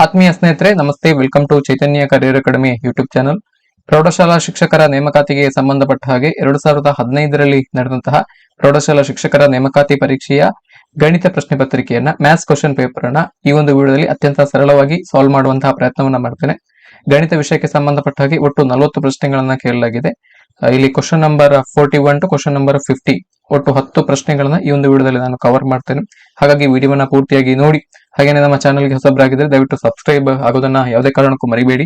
ಆತ್ಮೀಯ ಸ್ನೇಹಿತರೆ ನಮಸ್ತೆ, welcome to Chaitanya career academy ಯೂಟ್ಯೂಬ್ ಚಾನಲ್. ಪ್ರೌಢಶಾಲಾ ಶಿಕ್ಷಕರ ನೇಮಕಾತಿಗೆ ಸಂಬಂಧಪಟ್ಟ ಹಾಗೆ 2015ರಲ್ಲಿ ನಡೆದಂತಹ ಪ್ರೌಢಶಾಲಾ ಶಿಕ್ಷಕರ ನೇಮಕಾತಿ ಪರೀಕ್ಷೆಯ ಗಣಿತ ಪ್ರಶ್ನೆ ಪತ್ರಿಕೆಯನ್ನ ಮ್ಯಾಥ್ಸ್ ಕ್ವಶನ್ ಪೇಪರ್ ಅನ್ನ ಈ ಒಂದು ವಿಡಿಯೋದಲ್ಲಿ ಅತ್ಯಂತ ಸರಳವಾಗಿ ಸಾಲ್ವ್ ಮಾಡುವಂತಹ ಪ್ರಯತ್ನವನ್ನ ಮಾಡ್ತೇನೆ. ಗಣಿತ ವಿಷಯಕ್ಕೆ ಸಂಬಂಧಪಟ್ಟ ಹಾಗೆ ಒಟ್ಟು 40 ಪ್ರಶ್ನೆಗಳನ್ನ ಕೇಳಲಾಗಿದೆ. ಇಲ್ಲಿ question number 41 to question number 50 ಒಟ್ಟು 10 ಪ್ರಶ್ನೆಗಳನ್ನ ಈ ಒಂದು ವಿಡಿಯೋದಲ್ಲಿ ನಾನು ಕವರ್ ಮಾಡ್ತೇನೆ. ಹಾಗಾಗಿ ವಿಡಿಯೋವನ್ನ ಪೂರ್ತಿಯಾಗಿ ನೋಡಿ. ಹಾಗೇನೆ ನಮ್ಮ ಚಾನಲ್ಗೆ ಹೊಸಬರಾಗಿದ್ರೆ ದಯವಿಟ್ಟು ಸಬ್ಸ್ಕ್ರೈಬ್ ಆಗೋದನ್ನ ಯಾವುದೇ ಕಾರಣಕ್ಕೂ ಮರಿಬೇಡಿ.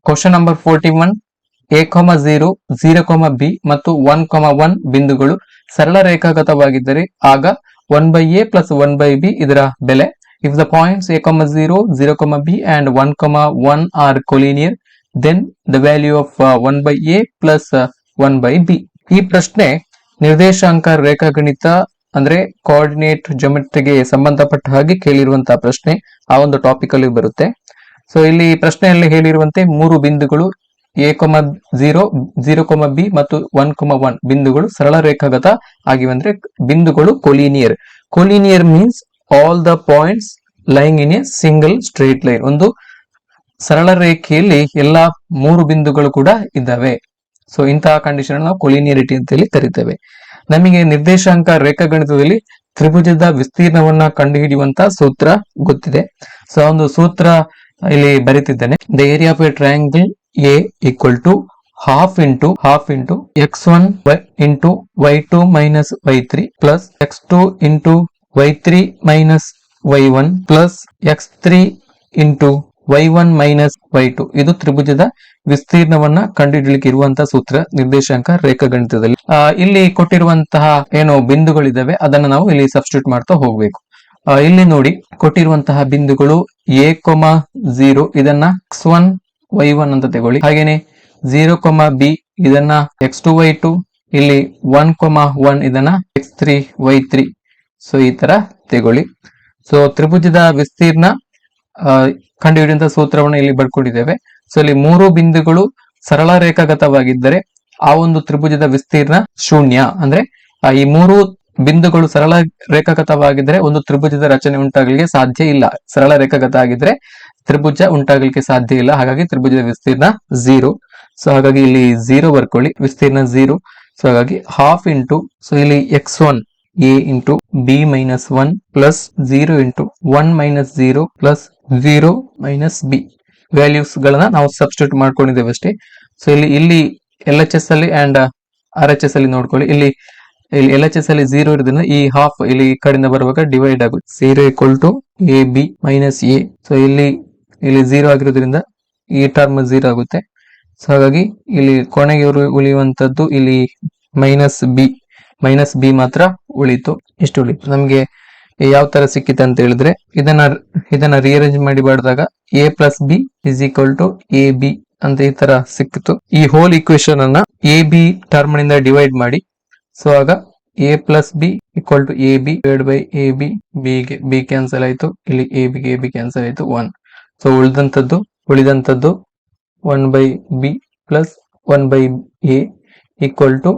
ಕ್ವಶನ್ ನಂಬರ್ 41, a,0, 0,b ಮತ್ತು 1,1 ಬಿಂದುಗಳು ಸರಳ ರೇಖಾಗತವಾಗಿದ್ದರೆ ಆಗ 1/a plus 1/b ಇದರ ಬೆಲೆ. If the points a,0, 0,b and 1,1 are collinear, then the value of 1/a plus 1/b. ಈ ಪ್ರಶ್ನೆ ನಿರ್ದೇಶಾಂಕ ರೇಖಾಗಣಿತ ಅಂದ್ರೆ ಕೋಆರ್ಡಿನೇಟ್ ಜೊಮೆಟ್ರಿಗೆ ಸಂಬಂಧಪಟ್ಟ ಹಾಗೆ ಕೇಳಿರುವಂತಹ ಪ್ರಶ್ನೆ ಆ ಒಂದು ಟಾಪಿಕ್ ಅಲ್ಲಿ ಬರುತ್ತೆ. ಸೊ ಇಲ್ಲಿ ಪ್ರಶ್ನೆಯಲ್ಲಿ ಹೇಳಿರುವಂತೆ 3 ಬಿಂದುಗಳು a,0, 0,b ಮತ್ತು 1,1 ಬಿಂದುಗಳು ಸರಳ ರೇಖಾಗತ ಆಗಿವೆ. ಅಂದ್ರೆ ಬಿಂದುಗಳು collinear. Collinear means all the points lying in a single straight line. ಒಂದು ಸರಳ ರೇಖೆಯಲ್ಲಿ ಎಲ್ಲಾ 3 ಬಿಂದುಗಳು ಕೂಡ ಇದ್ದಾವೆ. ಸೊ ಇಂತಹ ಕಂಡೀಷನ್ ನಾವು ಕೊಲಿನಿಯರಿಟಿ ಅಂತ ಹೇಳಿ ಕರಿತೇವೆ. ನಮಗೆ ನಿರ್ದೇಶಾಂಕ ರೇಖಾಗಣಿತದಲ್ಲಿ ತ್ರಿಭುಜದ ವಿಸ್ತೀರ್ಣವನ್ನ ಕಂಡುಹಿಡಿಯುವಂತಹ ಸೂತ್ರ ಗೊತ್ತಿದೆ. ಸೊ ಒಂದು ಸೂತ್ರ ಇಲ್ಲಿ ಬರೀತಿದ್ದೇನೆ. The area of a triangle a equal to half into x1 into y2 minus y3 plus x2 into y3 minus y1 plus x3 into y1 minus y2. ಇದು ತ್ರಿಭುಜದ ವಿಸ್ತೀರ್ಣವನ್ನ ಕಂಡುಹಿಡಿಯಲಿಕ್ಕೆ ಇರುವಂತಹ ಸೂತ್ರ ನಿರ್ದೇಶಾಂಕ ರೇಖಾಗಣಿತದಲ್ಲಿ. ಇಲ್ಲಿ ಕೊಟ್ಟಿರುವಂತಹ ಏನು ಬಿಂದುಗಳಿದಾವೆ ಅದನ್ನ ನಾವು ಇಲ್ಲಿ ಸಬ್ಸ್ಟಿಟ್ಯೂಟ್ ಮಾಡ್ತಾ ಹೋಗ್ಬೇಕು. ಇಲ್ಲಿ ನೋಡಿ ಕೊಟ್ಟಿರುವಂತಹ ಬಿಂದುಗಳು a,0 ಇದನ್ನ x1 y1 ಅಂತ ತಗೊಳ್ಳಿ. ಹಾಗೇನೆ 0,b ಇದನ್ನ x2 y2, ಇಲ್ಲಿ 1,1 ಇದನ್ನ x3 y3. ಸೊ ಈ ತರ ತಗೊಳ್ಳಿ. ಸೊ ತ್ರಿಭುಜದ ವಿಸ್ತೀರ್ಣ ಕಂಡುಹಿಡಿಯುವಂತಹ ಸೂತ್ರವನ್ನು ಇಲ್ಲಿ ಬರ್ಕೊಂಡಿದ್ದೇವೆ. ಸೊ ಇಲ್ಲಿ 3 ಬಿಂದುಗಳು ಸರಳ ರೇಖಾಗತವಾಗಿದ್ದರೆ ಆ ಒಂದು ತ್ರಿಭುಜದ ವಿಸ್ತೀರ್ಣ ಶೂನ್ಯ. ಅಂದ್ರೆ ಈ 3 ಬಿಂದುಗಳು ಸರಳ ರೇಖಾಗತವಾಗಿದ್ರೆ ಒಂದು ತ್ರಿಭುಜದ ರಚನೆ ಉಂಟಾಗಲಿಕ್ಕೆ ಸಾಧ್ಯ ಇಲ್ಲ. ಸರಳ ರೇಖಾಗತ ಆಗಿದ್ರೆ ತ್ರಿಭುಜ ಉಂಟಾಗಲಿಕ್ಕೆ ಸಾಧ್ಯ ಇಲ್ಲ. ಹಾಗಾಗಿ ತ್ರಿಭುಜದ ವಿಸ್ತೀರ್ಣ 0. ಸೊ ಹಾಗಾಗಿ ಇಲ್ಲಿ 0 ಬರ್ಕೊಳ್ಳಿ, ವಿಸ್ತೀರ್ಣ 0. ಸೊ ಹಾಗಾಗಿ half into, ಸೊ ಇಲ್ಲಿ x1 a into b minus 1 plus 0 into 1 minus 0 plus 0 minus b values ಗಳನ್ನ ನಾವು ಸಬ್ಸ್ಟಿಟ್ಯೂಟ್ ಮಾಡ್ಕೊಂಡಿದ್ದೇವೆ ಅಷ್ಟೇ. ಸೊ ಇಲ್ಲಿ LHS ಅಲ್ಲಿ ಅಂಡ್ RHS ಅಲ್ಲಿ ನೋಡ್ಕೊಳ್ಳಿ. ಇಲ್ಲಿ LHS ಅಲ್ಲಿ 0 ಇರೋದ್ರಿಂದ ಈ ಹಾಫ್ ಇಲ್ಲಿ ಕಡೆಯಿಂದ ಬರುವಾಗ ಡಿವೈಡ್ ಆಗುತ್ತೆ. 0 equal to ab minus a. So ಇಲ್ಲಿ 0 ಆಗಿರೋದ್ರಿಂದ ಈ ಟರ್ಮ್ 0 ಆಗುತ್ತೆ. ಸೊ ಹಾಗಾಗಿ ಇಲ್ಲಿ ಕೊನೆಗೆ ಉಳಿಯುವಂತದ್ದು ಇಲ್ಲಿ ಮೈನಸ್ ಬಿ ಮಾತ್ರ ಉಳಿತು. ಇಷ್ಟು ಉಳಿತು. ನಮ್ಗೆ ಯಾವ ತರ ಸಿಕ್ಕಿತು ಅಂತ ಹೇಳಿದ್ರೆ ಇದನ್ನ ರಿಅರೇಂಜ್ ಮಾಡಿ ಮಾಡಿದಾಗ a plus b is equal to ab ಅಂತ ಈ ತರ ಸಿಕ್ಕಿತು. ಈ ಹೋಲ್ ಇಕ್ವೇಶನ್ ಅನ್ನ ab ಟರ್ಮ್ ನಿಂದ ಡಿವೈಡ್ ಮಾಡಿ. ಸೊ ಆಗ a plus b equal to ab divided by ab. b cancel ಆಯ್ತು, ಇಲ್ಲಿ ab ಕ್ಯಾನ್ಸಲ್ ಆಯ್ತು, 1. ಸೊ ಉಳಿದಂತದ್ದು 1/b plus 1/a equal to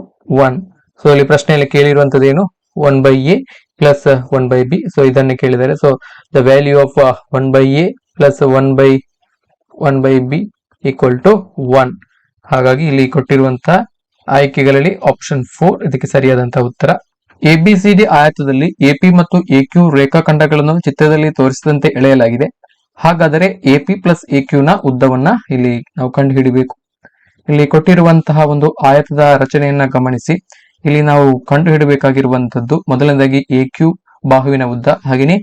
1. So ಇಲ್ಲಿ ಪ್ರಶ್ನೆಯಲ್ಲಿ ಕೇಳಿರುವಂತದ್ದು ಏನು, 1/a plus 1/b. ಸೊ ಇದನ್ನೇ ಕೇಳಿದ್ದಾರೆ. So the value of 1/a plus 1/b equal to 1. ಹಾಗಾಗಿ ಇಲ್ಲಿ ಕೊಟ್ಟಿರುವಂತಹ ಆಯ್ಕೆಗಳಲ್ಲಿ ಆಪ್ಷನ್ 4 ಇದಕ್ಕೆ ಸರಿಯಾದಂತಹ ಉತ್ತರ. ABCD ಆಯತದಲ್ಲಿ AP ಮತ್ತು AQ ರೇಖಾಖಂಡಗಳನ್ನು ಚಿತ್ರದಲ್ಲಿ ತೋರಿಸಿದಂತೆ ಎಳೆಯಲಾಗಿದೆ. ಹಾಗಾದರೆ AP plus AQ ನ ಉದ್ದವನ್ನ ಇಲ್ಲಿ ನಾವು ಕಂಡು ಹಿಡಿಬೇಕು. ಇಲ್ಲಿ ಕೊಟ್ಟಿರುವಂತಹ ಒಂದು ಆಯತದ ರಚನೆಯನ್ನ ಗಮನಿಸಿ. ಇಲ್ಲಿ ನಾವು ಕಂಡು ಹಿಡಬೇಕಾಗಿರುವಂತದ್ದು ಮೊದಲನೇದಾಗಿ AQ ಬಾಹುವಿನ ಉದ್ದ, ಹಾಗೆಯೇ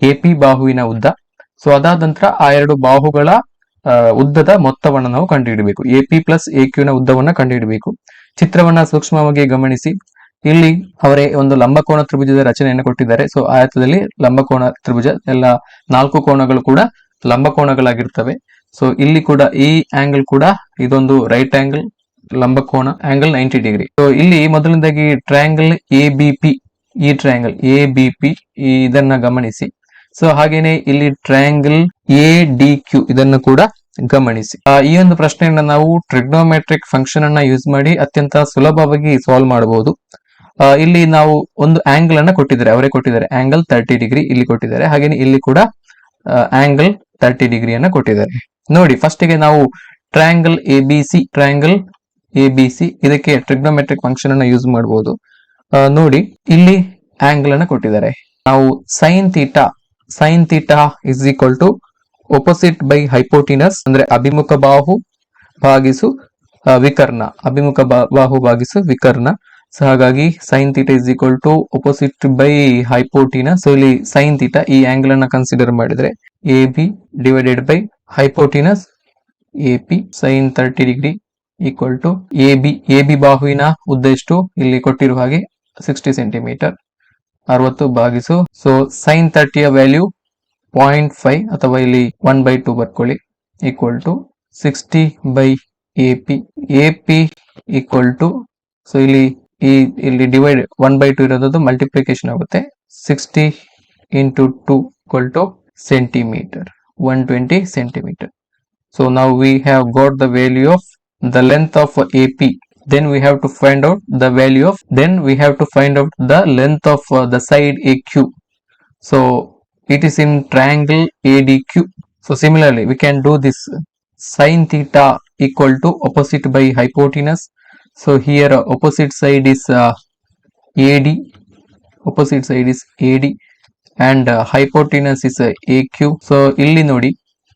AP ಬಾಹುವಿನ ಉದ್ದ. ಸೊ ಅದಾದ ನಂತರ ಆ 2 ಬಾಹುಗಳ ಉದ್ದದ ಮೊತ್ತವನ್ನು ನಾವು ಕಂಡುಹಿಡಬೇಕು. AP plus AQ ನ ಉದ್ದವನ್ನ ಕಂಡುಹಿಡಬೇಕು. ಚಿತ್ರವನ್ನ ಸೂಕ್ಷ್ಮವಾಗಿ ಗಮನಿಸಿ. ಇಲ್ಲಿ ಅವರೇ ಒಂದು ಲಂಬಕೋನ ತ್ರಿಭುಜದ ರಚನೆಯನ್ನು ಕೊಟ್ಟಿದ್ದಾರೆ. ಸೊ ಆಯತದಲ್ಲಿ ಲಂಬಕೋನ ತ್ರಿಭುಜ, ಎಲ್ಲ 4 ಕೋನಗಳು ಕೂಡ ಲಂಬಕೋನಗಳಾಗಿರ್ತವೆ. ಸೊ ಇಲ್ಲಿ ಕೂಡ ಈ ಆಂಗಲ್ ಕೂಡ ಇದೊಂದು ರೈಟ್ ಆಂಗಲ್ ಲಂಬಕೋನ ಆಂಗಲ್ 90 ಡಿಗ್ರಿ. ಸೊ ಇಲ್ಲಿ ಮೊದಲನೇದಾಗಿ ಟ್ರಯಾಂಗಲ್ ABP, ಈ ಟ್ರಯಾಂಗಲ್ ABP ಇದನ್ನ ಗಮನಿಸಿ. ಸೊ ಹಾಗೇನೆ ಇಲ್ಲಿ ಟ್ರಯಾಂಗಲ್ ADQ ಇದನ್ನು ಕೂಡ ಗಮನಿಸಿ. ಈ ಒಂದು ಪ್ರಶ್ನೆಯನ್ನ ನಾವು ಟ್ರಿಗ್ನೋಮೆಟ್ರಿಕ್ ಫಂಕ್ಷನ್ ಅನ್ನ ಯೂಸ್ ಮಾಡಿ ಅತ್ಯಂತ ಸುಲಭವಾಗಿ ಸಾಲ್ವ್ ಮಾಡಬಹುದು. ಇಲ್ಲಿ ನಾವು ಒಂದು ಆಂಗಲ್ ಅನ್ನ ಕೊಟ್ಟಿದ್ದಾರೆ, ಅವರೇ ಕೊಟ್ಟಿದ್ದಾರೆ ಆಂಗಲ್ 30 ಡಿಗ್ರಿ ಇಲ್ಲಿ ಕೊಟ್ಟಿದ್ದಾರೆ. ಹಾಗೇನೆ ಇಲ್ಲಿ ಕೂಡ ಆಂಗಲ್ 30 ಡಿಗ್ರಿಯನ್ನ ಕೊಟ್ಟಿದ್ದಾರೆ. ನೋಡಿ ಫಸ್ಟ್ ಗೆ ನಾವು ಟ್ರಯಾಂಗಲ್ ಎ ಬಿ ಸಿ ಇದಕ್ಕೆ ಟ್ರಿಗ್ನೋಮೆಟ್ರಿಕ್ ಫಂಕ್ಷನ್ ಅನ್ನ ಯೂಸ್ ಮಾಡಬಹುದು. ನೋಡಿ ಇಲ್ಲಿ ಆಂಗಲ್ ಅನ್ನ ಕೊಟ್ಟಿದ್ದಾರೆ. ನಾವು sine theta is equal to opposite by hypotenuse ಅಂದ್ರೆ ಅಭಿಮುಖ ಬಾಹು ಭಾಗಿಸು ವಿಕರ್ಣ, ಅಭಿಮುಖ ಬಾಹು ಭಾಗಿಸು ವಿಕರ್ಣ. ಸೊ ಹಾಗಾಗಿ sine theta is equal to opposite by hypotenuse. So ಇಲ್ಲಿ ಸೈನ್ ಥೀಟಾ ಈ ಆಂಗಲ್ ಅನ್ನ ಕನ್ಸಿಡರ್ ಮಾಡಿದ್ರೆ A B divided by hypotenuse A P sine 30 degree equal to A B ಬಾಹುವಿನ ಉದ್ದ ಎಷ್ಟು ಇಲ್ಲಿ ಕೊಟ್ಟಿರುವ ಹಾಗೆ 60 ಸೆಂಟಿಮೀಟರ್, 60 ಭಾಗಿಸು. ಸೊ ಸೈನ್ 30ಯ ವ್ಯಾಲ್ಯೂ 0.5 ಅಥವಾ ಇಲ್ಲಿ 1/2 ಬರ್ಕೊಳ್ಳಿ equal to 60 by A P equal to, so ಇಲ್ಲಿ ಡಿವೈಡ್ 1/2 ಇರೋದು ಮಲ್ಟಿಪ್ಲಿಕೇಶನ್ ಆಗುತ್ತೆ. 60 into 2 equal to centimeter, 120 centimeter. So now we have got the value of the length of AP. Then we have to find out the value of, the length of the side AQ. So it is in triangle ADQ. So similarly we can do this. Sin theta equal to opposite by hypotenuse. So here opposite side is AD, and hypotenuse is AQ. So ಇಲ್ಲಿ ನೋಡಿ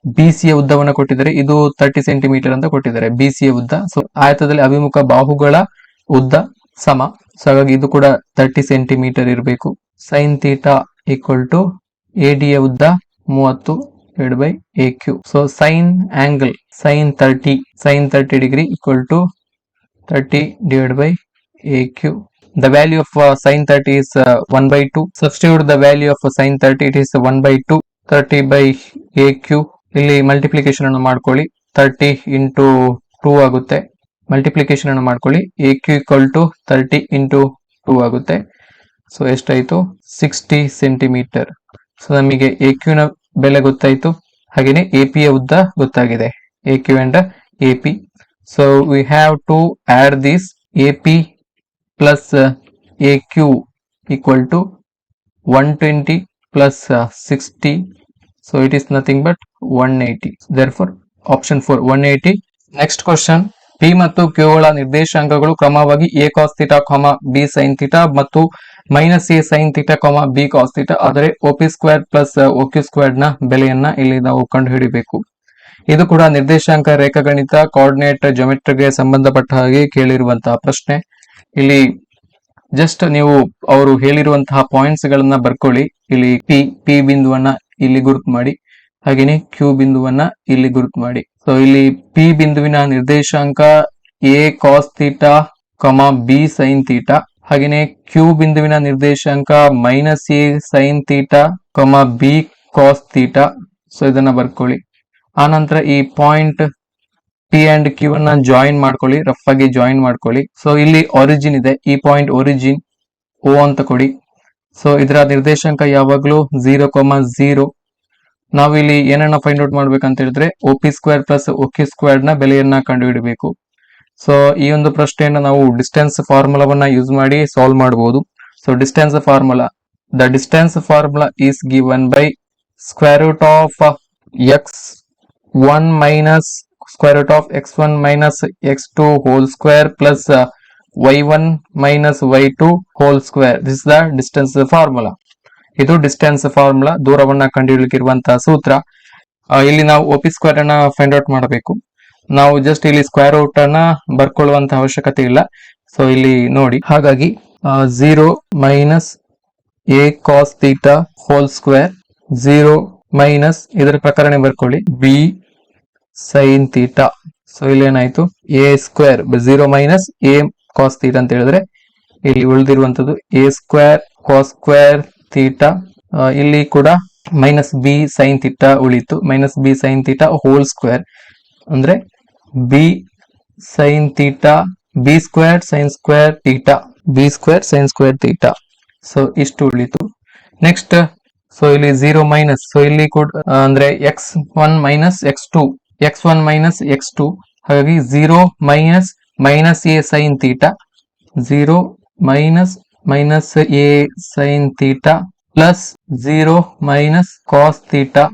BC ಯ ಉದ್ದವನ್ನು ಕೊಟ್ಟಿದ್ದಾರೆ, ಇದು 30 centimetre ಅಂತ ಕೊಟ್ಟಿದ್ದಾರೆ BC ಯ ಉದ್ದ. ಸೊ ಆಯತದಲ್ಲಿ ಅಭಿಮುಖ ಬಾಹುಗಳ ಉದ್ದ ಸಮ, ಸೊ ಹಾಗಾಗಿ ಇದು ಕೂಡ 30 ಸೆಂಟಿಮೀಟರ್ ಇರಬೇಕು. Sine theta equal to AD ಯ ಉದ್ದ 30 divided by AQ. So sine angle sin 30 degree equal to 30 divided by AQ. The value of sin 30 is 1/2. Substitute the value of sin 30, it is 1/2. 30 by AQ. ಇಲ್ಲಿ multiplication ಅನ್ನು ಮಾಡ್ಕೊಳ್ಳಿ, 30 into 2 ಆಗುತ್ತೆ. Multiplication ಅನ್ನು ಮಾಡ್ಕೊಳ್ಳಿ, AQ equal to 30 into 2 ಆಗುತ್ತೆ. So ಎಷ್ಟಾಯ್ತು 60 centimetre. So ನಮಗೆ AQ ನ ಬೆಲೆ ಗೊತ್ತಾಯ್ತು, ಹಾಗೇನೆ AP ಯ ಉದ್ದ ಗೊತ್ತಾಗಿದೆ, AQ and AP. So we have to add this AP plus AQ equal to 120 plus 60. So it is nothing but 180. Therefore option 4 180. Next question. P ಮತ್ತು Q ಗಳ ನಿರ್ದೇಶಾಂಕಗಳು ಕ್ರಮವಾಗಿ A cos theta, B sin theta ಮತ್ತು minus A sin theta, B cos theta ಆದರೆ OP square plus OQ square ನ ಬೆಲೆಯನ್ನ ಇಲ್ಲಿ ನಾವು ಕಂಡುಹಿಡಿಯಬೇಕು. ಇದು ಕೂಡ ನಿರ್ದೇಶಾಂಕ ರೇಖಾಗಣಿತ ಕೋಆರ್ಡಿನೇಟ್ ಜಿಯೋಮೆಟ್ರಿಗೆ ಸಂಬಂಧಪಟ್ಟ ಹಾಗೆ ಕೇಳಿರುವಂತಹ ಪ್ರಶ್ನೆ. ಇಲ್ಲಿ ಜಸ್ಟ್ ನೀವು ಅವರು ಹೇಳಿರುವಂತಹ ಪಾಯಿಂಟ್ಸ್ ಗಳನ್ನ ಬರ್ಕೊಳ್ಳಿ. ಇಲ್ಲಿ ಪಿ ಬಿಂದುವನ್ನ ಇಲ್ಲಿ ಗುರುತು ಮಾಡಿ, ಹಾಗೇನೆ Q ಬಿಂದುವನ್ನ ಇಲ್ಲಿ ಗುರುತು ಮಾಡಿ. ಸೊ ಇಲ್ಲಿ P ಬಿಂದುವಿನ ನಿರ್ದೇಶಾಂಕ A cos theta, B sin theta, ಹಾಗೇನೆ Q ಬಿಂದುವಿನ ನಿರ್ದೇಶಾಂಕ minus A sin theta, B cos theta. So ಇದನ್ನ ಬರ್ಕೊಳ್ಳಿ. ಆನಂತರ ಈ ಪಾಯಿಂಟ್ P ಅಂಡ್ Q ಅನ್ನ ಜಾಯಿನ್ ಮಾಡ್ಕೊಳ್ಳಿ, ರಫ್ ಆಗಿ ಜಾಯಿನ್ ಮಾಡ್ಕೊಳ್ಳಿ. ಸೊ ಇಲ್ಲಿ ಒರಿಜಿನ್ ಇದೆ, ಈ ಪಾಯಿಂಟ್ ಒರಿಜಿನ್ O ಅಂತ ಕೊಡಿ. ಸೊ ಇದರ ನಿರ್ದೇಶಾಂಕ ಯಾವಾಗ್ಲೂ 0,0. ನಾವು ಇಲ್ಲಿ ಏನನ್ನ ಫೈಂಡ್ ಔಟ್ ಮಾಡ್ಬೇಕಂತ ಹೇಳಿದ್ರೆ OP square plus OQ square ನ ಬೆಲೆಯನ್ನ ಕಂಡುಹಿಡಬೇಕು. ಸೊ ಈ ಒಂದು ಪ್ರಶ್ನೆಯನ್ನ ನಾವು ಡಿಸ್ಟೆನ್ಸ್ ಫಾರ್ಮುಲಾವನ್ನ ಯೂಸ್ ಮಾಡಿ ಸಾಲ್ವ್ ಮಾಡಬಹುದು. So distance formula, the distance formula is given by square root of x1 minus square root of x1 minus x2 whole square plus y1 minus y2 whole square. This is the distance formula. ಇದು distance formula, ದೂರವನ್ನ ಕಂಡುಹಿಡಿಯಲಿರುವಂತಹ ಸೂತ್ರ. ಇಲ್ಲಿ ನಾವು OP square ಅನ್ನ find out ಮಾಡಬೇಕು. ನಾವು just ಇಲ್ಲಿ square root ಅನ್ನ ಬರ್ಕೊಳ್ಳುವಂತ ಅವಶ್ಯಕತೆ ಇಲ್ಲ. ಸೊ ಇಲ್ಲಿ ನೋಡಿ, ಹಾಗಾಗಿ 0 minus A cos theta whole square, 0 minus ಇದರ ಪ್ರಕರಣ ಬರ್ಕೊಳ್ಳಿ B sin theta. ಸೊ ಇಲ್ಲಿ ಏನಾಯ್ತು A square, 0 minus A cos theta ಅಂತ ಹೇಳಿದ್ರೆ ಇಲ್ಲಿ ಉಳಿದಿರುವಂತದ್ದು A square cos square theta. ಇಲ್ಲಿ ಕೂಡ ಮೈನಸ್ B sin theta ಉಳಿತು, minus B sin theta whole square ಅಂದ್ರೆ B sin theta, B square sin square theta, B square sin square theta. So ಇಷ್ಟು ಉಳಿತು. Next so ಇಲ್ಲಿ 0 minus, so ಇಲ್ಲಿ ಕೂಡ ಅಂದ್ರೆ x1 ಮೈನಸ್ x2, ಹಾಗಾಗಿ 0 minus minus A sin theta, 0 minus A sin theta plus 0 minus cos theta,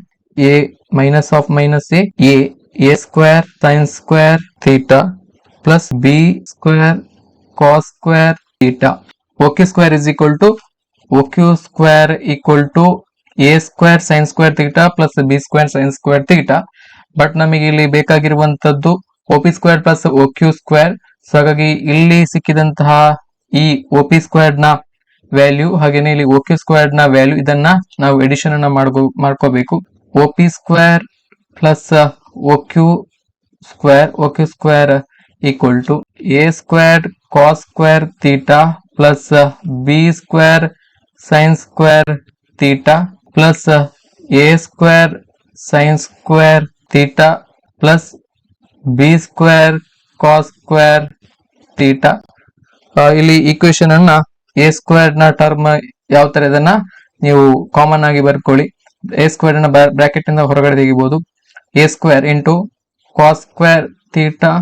A minus of minus a square sin square theta plus b square cos square theta. OQ square is equal to OQ square equal to a square sin square theta plus b square sin square theta. But ನಮಗೆ ಇಲ್ಲಿ ಬೇಕಾಗಿರುವಂತದ್ದು OP square plus OQ square. So ಹಾಗಾಗಿ ಇಲ್ಲಿ ಸಿಕ್ಕಿದಂತಹ ಈ OP square ನ value ಹಾಗೇನೆ ಇಲ್ಲಿ OQ square ನ value ಇದನ್ನ ನಾವು ಎಡಿಷನ್ ಅನ್ನ ಮಾಡ್ಕೋಬೇಕು. OP square plus OQ square equal to a square cos square theta plus b square sin square theta plus a square sin square theta plus b square cos square theta. ಇಲ್ಲಿ equation ಅನ್ನ a square ನ term ಯಾವ ತರ ಇದನ್ನ ನೀವು common ಆಗಿ ಬರ್ಕೊಳ್ಳಿ. a square ನ ಬ್ರಾಕೆಟ್ ಇಂದ ಹೊರಗಡೆ ತೆಗಿಬಹುದು. a square into cos square theta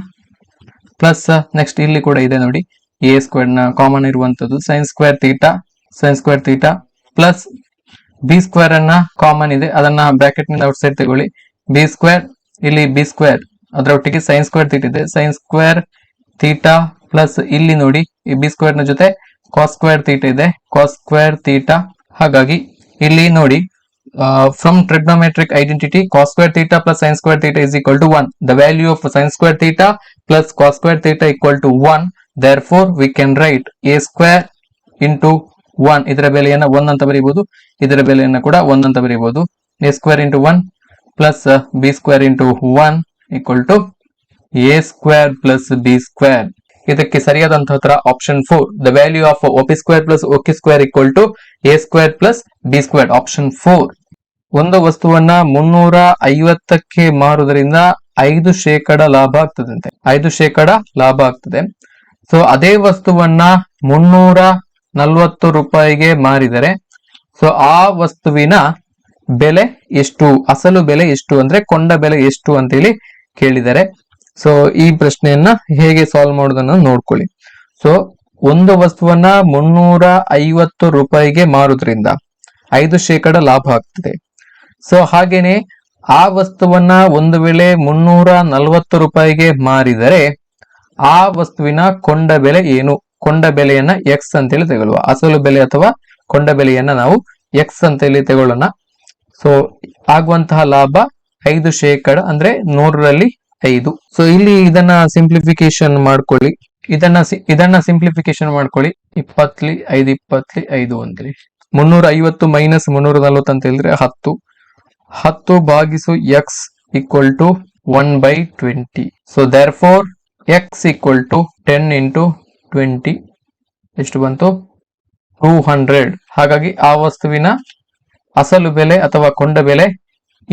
plus next ಇಲ್ಲಿ ಕೂಡ ಇದೆ ನೋಡಿ a ಸ್ಕ್ವೇರ್ ನ ಕಾಮನ್ ಇರುವಂತದ್ದು sin square theta plus b square ಅನ್ನ ಕಾಮನ್ ಇದೆ ಅದನ್ನ ಬ್ರಾಕೆಟ್ ನಿಂದ ಔಟ್ ಸೈಡ್ ತಗೊಳ್ಳಿ. b ಸ್ಕ್ವೇರ್ ಇಲ್ಲಿ b ಸ್ಕ್ವೇರ್ ಅದರೊಟ್ಟಿಗೆ sin ಸ್ಕ್ವೇರ್ ಥೀಟಾ ಇದೆ sin ಸ್ಕ್ವೇರ್ ಥೀಟಾ ಪ್ಲಸ್ ಇಲ್ಲಿ ನೋಡಿ ಈ b ಸ್ಕ್ವೇರ್ ನ ಜೊತೆ cos ಸ್ಕ್ವೇರ್ ಥೀಟಾ ಇದೆ cos ಸ್ಕ್ವೇರ್ ಥೀಟಾ. ಹಾಗಾಗಿ ಇಲ್ಲಿ ನೋಡಿ from trigonometric identity cos square theta plus sin square theta is equal to 1. The value of sin square theta plus cos square theta equal to 1. Therefore we can write a square into 1. ಇದರ ಬೆಲೆಯನ್ನ 1 ಅಂತ ಬರೀಬಹುದು. ಇದರ ಬೆಲೆಯನ್ನ ಕೂಡ 1 ಅಂತ ಬರೀಬಹುದು. a square into 1 plus b square into 1 equal to a square plus b square. ಇದಕ್ಕೆ ಸರಿಯಾದಂತಹ ಉತ್ತರ option 4. The value of OP square plus OQ square equal to a square plus b square option 4. ಒಂದು ವಸ್ತುವನ್ನ 350ಕ್ಕೆ ಮಾರುವುದರಿಂದ 5% ಲಾಭ ಆಗ್ತದಂತೆ. 5% ಲಾಭ ಆಗ್ತದೆ. So ಅದೇ ವಸ್ತುವನ್ನ 340 ರೂಪಾಯಿಗೆ ಮಾರಿದರೆ ಸೊ ಆ ವಸ್ತುವಿನ ಬೆಲೆ ಎಷ್ಟು, ಅಸಲು ಬೆಲೆ ಎಷ್ಟು ಅಂದ್ರೆ ಕೊಂಡ ಬೆಲೆ ಎಷ್ಟು ಅಂತೇಳಿ ಕೇಳಿದರೆ. ಸೊ ಈ ಪ್ರಶ್ನೆಯನ್ನ ಹೇಗೆ ಸಾಲ್ವ್ ಮಾಡೋದನ್ನ ನೋಡ್ಕೊಳ್ಳಿ. ಸೊ ಒಂದು ವಸ್ತುವನ್ನ 350 ರೂಪಾಯಿಗೆ ಮಾರುವುದರಿಂದ 5% ಲಾಭ ಆಗ್ತದೆ. ಸೊ ಹಾಗೇನೆ ಆ ವಸ್ತುವನ್ನ ಒಂದು ವೇಳೆ 340 ರೂಪಾಯಿಗೆ ಮಾರಿದರೆ ಆ ವಸ್ತುವಿನ ಕೊಂಡ ಬೆಲೆ ಏನು, ಕೊಂಡ ಬೆಲೆಯನ್ನ ಎಕ್ಸ್ ಅಂತೇಳಿ ತಗೊಳ್ಳುವ. ಅಸಲು ಬೆಲೆ ಅಥವಾ ಕೊಂಡ ಬೆಲೆಯನ್ನ ನಾವು ಎಕ್ಸ್ ಅಂತೇಳಿ ತಗೊಳ್ಳೋಣ. ಸೊ ಆಗುವಂತಹ ಲಾಭ 5% ಅಂದ್ರೆ 100ರಲ್ಲಿ 5. ಸೊ ಇಲ್ಲಿ ಇದನ್ನ ಸಿಂಪ್ಲಿಫಿಕೇಶನ್ ಮಾಡ್ಕೊಳ್ಳಿ. ಇದನ್ನ ಸಿಂಪ್ಲಿಫಿಕೇಶನ್ ಮಾಡ್ಕೊಳ್ಳಿ. 20 5 20 5 ಅಂತೇಳಿ 350 ಮೈನಸ್ 340 ಅಂತ ಹೇಳಿದ್ರೆ 10 ಭಾಗಿಸು X equal to 1/20. So therefore X equal to 10 into 20 ಎಷ್ಟು ಬಂತು 200. ಹಾಗಾಗಿ ಆ ವಸ್ತುವಿನ ಅಸಲು ಬೆಲೆ ಅಥವಾ ಕೊಂಡ ಬೆಲೆ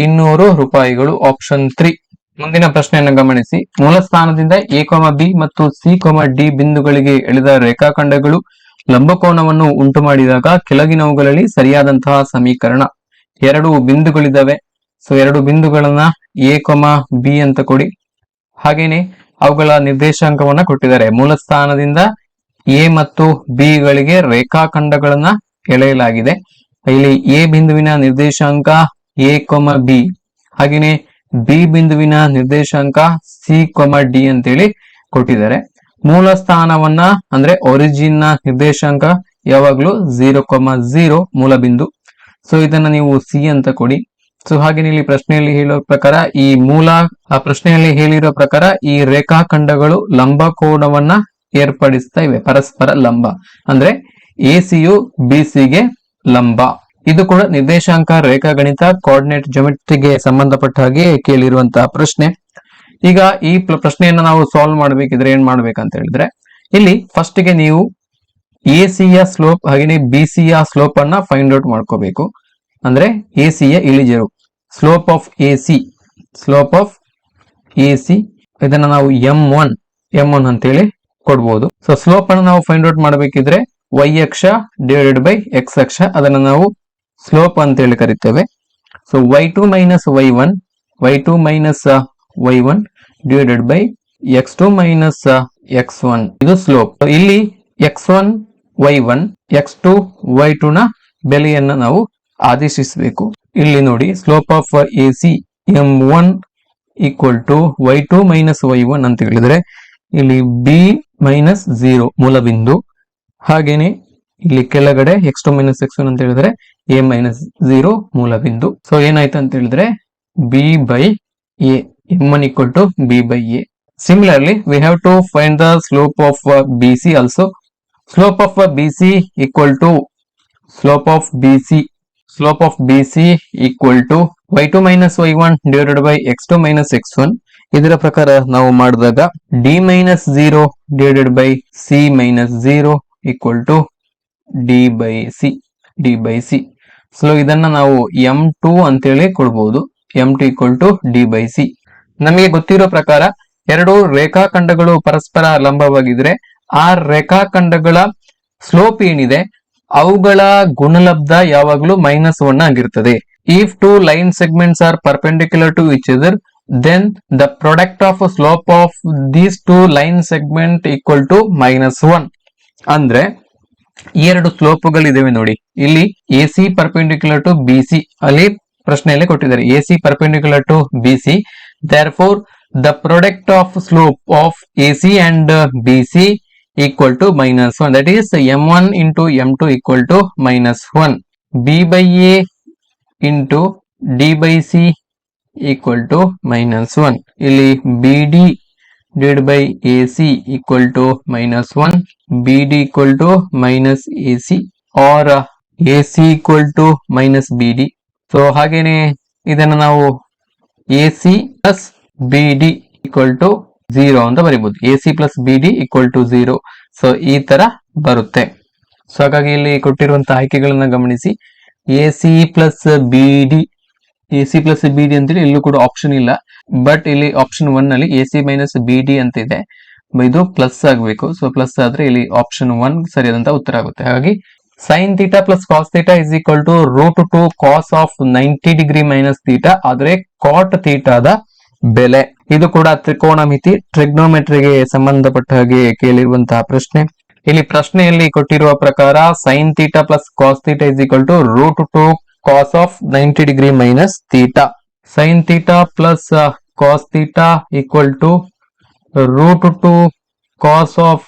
200 ರೂಪಾಯಿಗಳು ಆಪ್ಷನ್ 3. ಮುಂದಿನ ಪ್ರಶ್ನೆಯನ್ನು ಗಮನಿಸಿ. ಮೂಲ ಸ್ಥಾನದಿಂದ a, b ಮತ್ತು c, d ಬಿಂದುಗಳಿಗೆ ಎಳೆದ ರೇಖಾಖಂಡಗಳು ಲಂಬಕೋನವನ್ನು ಉಂಟು ಮಾಡಿದಾಗ ಕೆಳಗಿನವುಗಳಲ್ಲಿ ಸರಿಯಾದಂತಹ ಸಮೀಕರಣ. 2 ಬಿಂದುಗಳಿದ್ದಾವೆ. ಸೊ 2 ಬಿಂದುಗಳನ್ನ a, b ಅಂತ ಕೊಡಿ. ಹಾಗೇನೆ ಅವುಗಳ ನಿರ್ದೇಶಾಂಕವನ್ನ ಕೊಟ್ಟಿದ್ದಾರೆ. ಮೂಲ ಸ್ಥಾನದಿಂದ a ಮತ್ತು b ಗಳಿಗೆ ರೇಖಾಖಂಡಗಳನ್ನ ಎಳೆಯಲಾಗಿದೆ. ಇಲ್ಲಿ a ಬಿಂದುವಿನ ನಿರ್ದೇಶಾಂಕ a, b ಹಾಗೇನೆ ಬಿ ಬಿಂದುವಿನ ನಿರ್ದೇಶಾಂಕ ಸಿ, ಡಿ ಅಂತೇಳಿ ಕೊಟ್ಟಿದ್ದಾರೆ. ಮೂಲ ಸ್ಥಾನವನ್ನ ಅಂದ್ರೆ ಒರಿಜಿನ್ ನ ನಿರ್ದೇಶಾಂಕ ಯಾವಾಗ್ಲೂ 0,0 ಮೂಲ ಬಿಂದು. ಸೊ ಇದನ್ನ ನೀವು ಸಿ ಅಂತ ಕೊಡಿ. ಸೊ ಹಾಗೆ ಇಲ್ಲಿ ಪ್ರಶ್ನೆಯಲ್ಲಿ ಹೇಳೋ ಪ್ರಕಾರ ಪ್ರಶ್ನೆಯಲ್ಲಿ ಹೇಳಿರೋ ಪ್ರಕಾರ ಈ ರೇಖಾಖಂಡಗಳು ಲಂಬಕೋನವನ್ನ ಏರ್ಪಡಿಸ್ತಾ ಇವೆ, ಪರಸ್ಪರ ಲಂಬ ಅಂದ್ರೆ ಎಸಿಯು ಬಿಸಿಗೆ ಲಂಬ. ಇದು ಕೂಡ ನಿರ್ದೇಶಾಂಕ ರೇಖಾಗಣಿತ ಕೋಆರ್ಡಿನೇಟ್ ಜಿಯೋಮೆಟ್ರಿಗೆ ಸಂಬಂಧಪಟ್ಟ ಹಾಗೆ ಕೇಳಿರುವಂತಹ ಪ್ರಶ್ನೆ. ಈಗ ಈ ಪ್ರಶ್ನೆಯನ್ನ ನಾವು ಸಾಲ್ವ್ ಮಾಡ್ಬೇಕಿದ್ರೆ ಏನ್ ಮಾಡ್ಬೇಕಂತ ಹೇಳಿದ್ರೆ ಇಲ್ಲಿ ಫಸ್ಟ್ ಗೆ ನೀವು ಎಸಿಯ ಸ್ಲೋಪ್ ಹಾಗೆ ಬಿಸಿಯ ಸ್ಲೋಪ್ ಅನ್ನ ಫೈಂಡ್ ಔಟ್ ಮಾಡ್ಕೋಬೇಕು. ಅಂದ್ರೆ ಎಸಿಯ ಇಳಿಜಾರು ಸ್ಲೋಪ್ ಆಫ್ ಎಸಿ ಇದನ್ನ ನಾವು m1 ಅಂತೇಳಿ ಕೊಡ್ಬೋದು. ಸೊ ಸ್ಲೋಪ್ ಅನ್ನು ನಾವು ಫೈಂಡ್ ಔಟ್ ಮಾಡಬೇಕಿದ್ರೆ y ಅಕ್ಷ ಡಿವೈಡೆಡ್ ಬೈ x ಅಕ್ಷ ಅದನ್ನ ನಾವು ಸ್ಲೋಪ್ ಅಂತ ಹೇಳಿ ಕರಿತೇವೆ. So y2 minus y1 divided by x2 minus x1 ಇದು ಸ್ಲೋಪ್. ಇಲ್ಲಿ x1 y1 x2 y2 ನ ಬೆಲೆಯನ್ನ ನಾವು ಆದೇಶಿಸಬೇಕು. ಇಲ್ಲಿ ನೋಡಿ slope of AC m1 equal to y2 minus y1 ಅಂತ ಹೇಳಿದ್ರೆ ಇಲ್ಲಿ b ಮೈನಸ್ 0 ಮೂಲಬಿಂದು, ಹಾಗೇನೆ ಇಲ್ಲಿ ಕೆಳಗಡೆ x2 ಮೈನಸ್ x1 ಅಂತ ಹೇಳಿದ್ರೆ a ಮೈನಸ್ 0 ಮೂಲಬಿಂದು. ಸೊ ಏನಾಯ್ತು ಅಂತ ಹೇಳಿದ್ರೆ b by a, m1 equal to b by a. Similarly, we have to find the slope of BC also. Slope of BC equal to slope of BC equal to y2 minus y1 divided by x2 minus x1. ಇದರ ಪ್ರಕಾರ ನಾವು ಮಾಡಿದಾಗ d minus 0 divided by c minus 0 equal to d by c. So ಇದನ್ನ ನಾವು m2 ಅಂತೇಳಿ ಕೊಡ್ಬೋದು. m2 equal to d by c. ನಮಗೆ ಗೊತ್ತಿರೋ ಪ್ರಕಾರ ಎರಡು ರೇಖಾಖಂಡಗಳು ಪರಸ್ಪರ ಲಂಬವಾಗಿದ್ರೆ ಆ ರೇಖಾಖಂಡಗಳ ಸ್ಲೋಪ್ ಏನಿದೆ ಅವುಗಳ ಗುಣಲಬ್ಧ ಯಾವಾಗಲೂ -1 ಆಗಿರ್ತದೆ. If two line segments are perpendicular to each other, then the product of slope of these two line segment equal to -1. ಅಂದ್ರೆ ಈ ಎರಡು ಸ್ಲೋಪ್ಗಳಿದಾವೆ ನೋಡಿ. ಇಲ್ಲಿ AC perpendicular to BC, ಅಲ್ಲಿ ಪ್ರಶ್ನೆಯಲ್ಲಿ ಕೊಟ್ಟಿದ್ದಾರೆ AC perpendicular to BC. Therefore the product of slope of AC and BC equal to -1, that is m1 into m2 equal to -1. b by a into d by c equal to -1. ಇಲ್ಲಿ bd divided by ac equal to -1, bd equal to minus ac or ac equal to minus bd. So ಹಾಗೇನೆ ಇದನ್ನು ನಾವು ac plus bd equal to 0 ಅಂತ ಬರೀಬಹುದು. ac plus bd equal to 0. So ಈ ತರ ಬರುತ್ತೆ. So ಹಾಗಾಗಿ ಇಲ್ಲಿ ಕೊಟ್ಟಿರುವಂತಹ ಆಯ್ಕೆಗಳನ್ನ ಗಮನಿಸಿ. ac plus bd ಅಂತೇಳಿ ಇಲ್ಲೂ ಕೂಡ ಆಪ್ಷನ್ ಇಲ್ಲ, ಬಟ್ ಇಲ್ಲಿ ಆಪ್ಷನ್ 1 ನಲ್ಲಿ ac ಮೈನಸ್ bd ಅಂತ ಇದೆ, ಇದು ಪ್ಲಸ್ ಆಗಬೇಕು. ಸೊ ಪ್ಲಸ್ ಆದ್ರೆ ಇಲ್ಲಿ ಆಪ್ಷನ್ 1 ಸರಿಯಾದಂತ ಉತ್ತರ ಆಗುತ್ತೆ. ಹಾಗಾಗಿ sin θ plus cos θ is equal to √2 cos of 90 degree minus θ ಆದ್ರೆ cot θದ ಬೆಲೆ. ಇದು ಕೂಡ ತ್ರಿಕೋನಮಿತಿ ಟ್ರಿಗ್ನೋಮೆಟ್ರಿಗೆ ಸಂಬಂಧಪಟ್ಟ ಹಾಗೆ ಕೇಳಿರುವಂತಹ ಪ್ರಶ್ನೆ. ಇಲ್ಲಿ ಪ್ರಶ್ನೆಯಲ್ಲಿ ಕೊಟ್ಟಿರುವ ಪ್ರಕಾರ sin θ plus cos θ is equal to √2 cos of 90 degree minus θ. sin θ plus cos θ equal to √2 cos of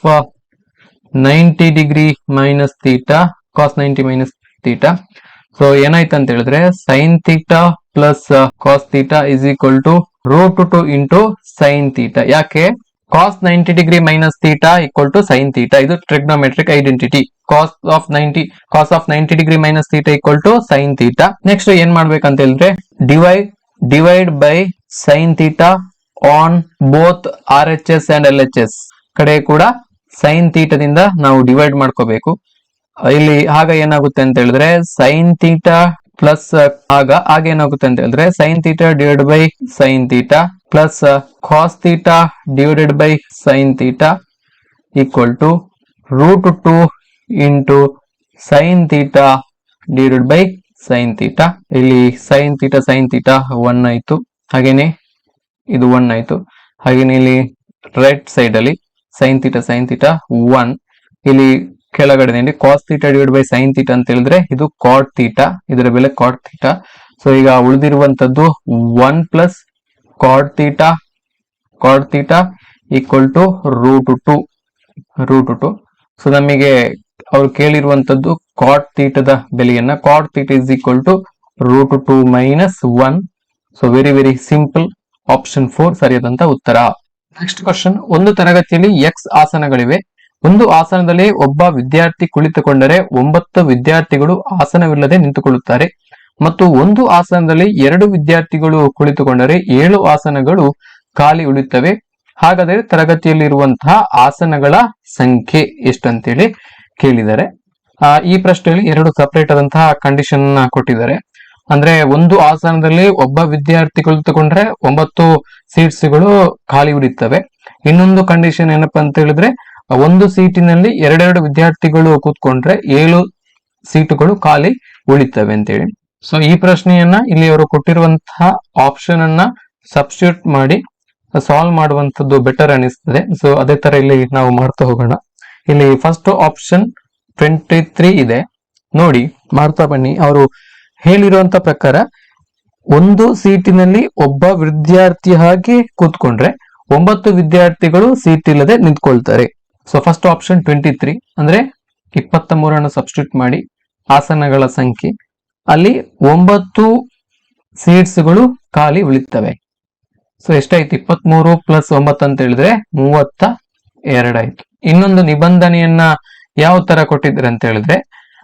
90 degree minus θ, cos 90 minus θ. So ಏನಾಯ್ತು ಅಂತ ಹೇಳಿದ್ರೆ sin θ plus cos θ is equal to √2 into sin θ. ಯಾಕೆ cos 90 degree minus θ equal to sin θ, ಇದು trigonometric identity. cos of 90 degree minus θ equal to sin θ. Next ಏನ್ ಮಾಡ್ಬೇಕಂತ ಹೇಳಿದ್ರೆ divide by sin θ on both RHS and LHS ಕಡೆ ಕೂಡ sin θ ದಿಂದ ನಾವು divide ಮಾಡ್ಕೋಬೇಕು. ಇಲ್ಲಿ ಆಗ ಏನಾಗುತ್ತೆ ಅಂತ ಹೇಳಿದ್ರೆ sin θ ಪ್ಲಸ್ ಆಗ ಏನಾಗುತ್ತೆ ಅಂತ ಹೇಳಿದ್ರೆ sin θ divide by sin θ plus cos θ divided by sin θ equal to √2 into sin θ divided by sin θ. ಇಲ್ಲಿ sin θ 1 ಆಯ್ತು, ಹಾಗೇನೆ ಇದು 1 ಆಯ್ತು. ಹಾಗೇನೆ ಇಲ್ಲಿ ರೈಟ್ ಸೈಡ್ ಅಲ್ಲಿ sin θ 1, ಇಲ್ಲಿ ಕೆಳಗಡೆ cos θ ಡಿವೈಡ್ ಬೈ sin θ ಅಂತ ಹೇಳಿದ್ರೆ ಇದು cot θ, ಇದರ ಬೆಲೆ cot θ. ಸೊ ಈಗ ಉಳಿದಿರುವಂತದ್ದು 1 plus cot θ equal to √2. So ನಮಗೆ ಅವ್ರು ಕೇಳಿರುವಂತದ್ದು cot θದ ಬೆಲೆಯನ್ನ, cot θ is equal to √2 minus 1. So very simple, option 4 ಸರಿಯಾದಂತ ಉತ್ತರ. ನೆಕ್ಸ್ಟ್ ಕ್ವಶನ್, ಒಂದು ತರಗತಿಯಲ್ಲಿ x ಆಸನಗಳಿವೆ. ಒಂದು ಆಸನದಲ್ಲಿ ಒಬ್ಬ ವಿದ್ಯಾರ್ಥಿ ಕುಳಿತುಕೊಂಡರೆ 9 ವಿದ್ಯಾರ್ಥಿಗಳು ಆಸನವಿಲ್ಲದೆ ನಿಂತುಕೊಳ್ಳುತ್ತಾರೆ ಮತ್ತು ಒಂದು ಆಸನದಲ್ಲಿ 2 ವಿದ್ಯಾರ್ಥಿಗಳು ಕುಳಿತುಕೊಂಡರೆ 7 ಆಸನಗಳು ಖಾಲಿ ಉಳಿಯುತ್ತವೆ. ಹಾಗಾದರೆ ತರಗತಿಯಲ್ಲಿರುವಂತಹ ಆಸನಗಳ ಸಂಖ್ಯೆ ಎಷ್ಟಂತೇಳಿ ಕೇಳಿದ್ದಾರೆ. ಈ ಪ್ರಶ್ನೆಯಲ್ಲಿ 2 ಸಪರೇಟ್ ಆದಂತಹ ಕಂಡೀಷನ್ ಕೊಟ್ಟಿದ್ದಾರೆ. ಅಂದ್ರೆ ಒಂದು ಆಸನದಲ್ಲಿ ಒಬ್ಬ ವಿದ್ಯಾರ್ಥಿ ಕುಳಿತುಕೊಂಡ್ರೆ 9 ಸೀಟ್ಸ್ಗಳು ಖಾಲಿ ಉಳಿಯುತ್ತವೆ. ಇನ್ನೊಂದು ಕಂಡೀಷನ್ ಏನಪ್ಪಾ ಅಂತ ಹೇಳಿದ್ರೆ ಒಂದು ಸೀಟಿನಲ್ಲಿ 2 ವಿದ್ಯಾರ್ಥಿಗಳು ಕೂತ್ಕೊಂಡ್ರೆ 7 ಸೀಟುಗಳು ಖಾಲಿ ಉಳಿತವೆ ಅಂತೇಳಿ. ಸೊ ಈ ಪ್ರಶ್ನೆಯನ್ನ ಇಲ್ಲಿ ಅವರು ಕೊಟ್ಟಿರುವಂತಹ ಆಪ್ಷನ್ ಅನ್ನ ಸಬ್ಸ್ಟಿಟ್ಯೂಟ್ ಮಾಡಿ ಸಾಲ್ವ್ ಮಾಡುವಂತದ್ದು ಬೆಟರ್ ಅನಿಸ್ತದೆ. ಸೊ ಅದೇ ತರ ಇಲ್ಲಿ ನಾವು ಮಾಡ್ತಾ ಹೋಗೋಣ. ಇಲ್ಲಿ ಫಸ್ಟ್ ಆಪ್ಷನ್ 23 ಇದೆ ನೋಡಿ, ಮಾಡ್ತಾ ಬನ್ನಿ. ಅವರು ಹೇಳಿರುವಂತ ಪ್ರಕಾರ ಒಂದು ಸೀಟಿನಲ್ಲಿ ಒಬ್ಬ ವಿದ್ಯಾರ್ಥಿ ಹಾಗೆ ಕೂತ್ಕೊಂಡ್ರೆ 9 ವಿದ್ಯಾರ್ಥಿಗಳು ಸೀಟ್ ಇಲ್ಲದೆ ನಿಂತ್ಕೊಳ್ತಾರೆ. ಸೊ ಫಸ್ಟ್ ಆಪ್ಷನ್ 23 ಅಂದ್ರೆ 23 ಸಬ್ಸ್ಟಿಟ್ಯೂಟ್ ಮಾಡಿ ಆಸನಗಳ ಸಂಖ್ಯೆ, ಅಲ್ಲಿ 9 ಸೀಟ್ಸ್ಗಳು ಖಾಲಿ ಉಳಿತವೆ. ಸೊ ಎಷ್ಟಾಯ್ತು? 23 + 9 ಅಂತ ಹೇಳಿದ್ರೆ 32 ಆಯ್ತು. ಇನ್ನೊಂದು ನಿಬಂಧನೆಯನ್ನ ಯಾವ ತರ ಕೊಟ್ಟಿದ್ದಾರೆ ಅಂತ ಹೇಳಿದ್ರೆ,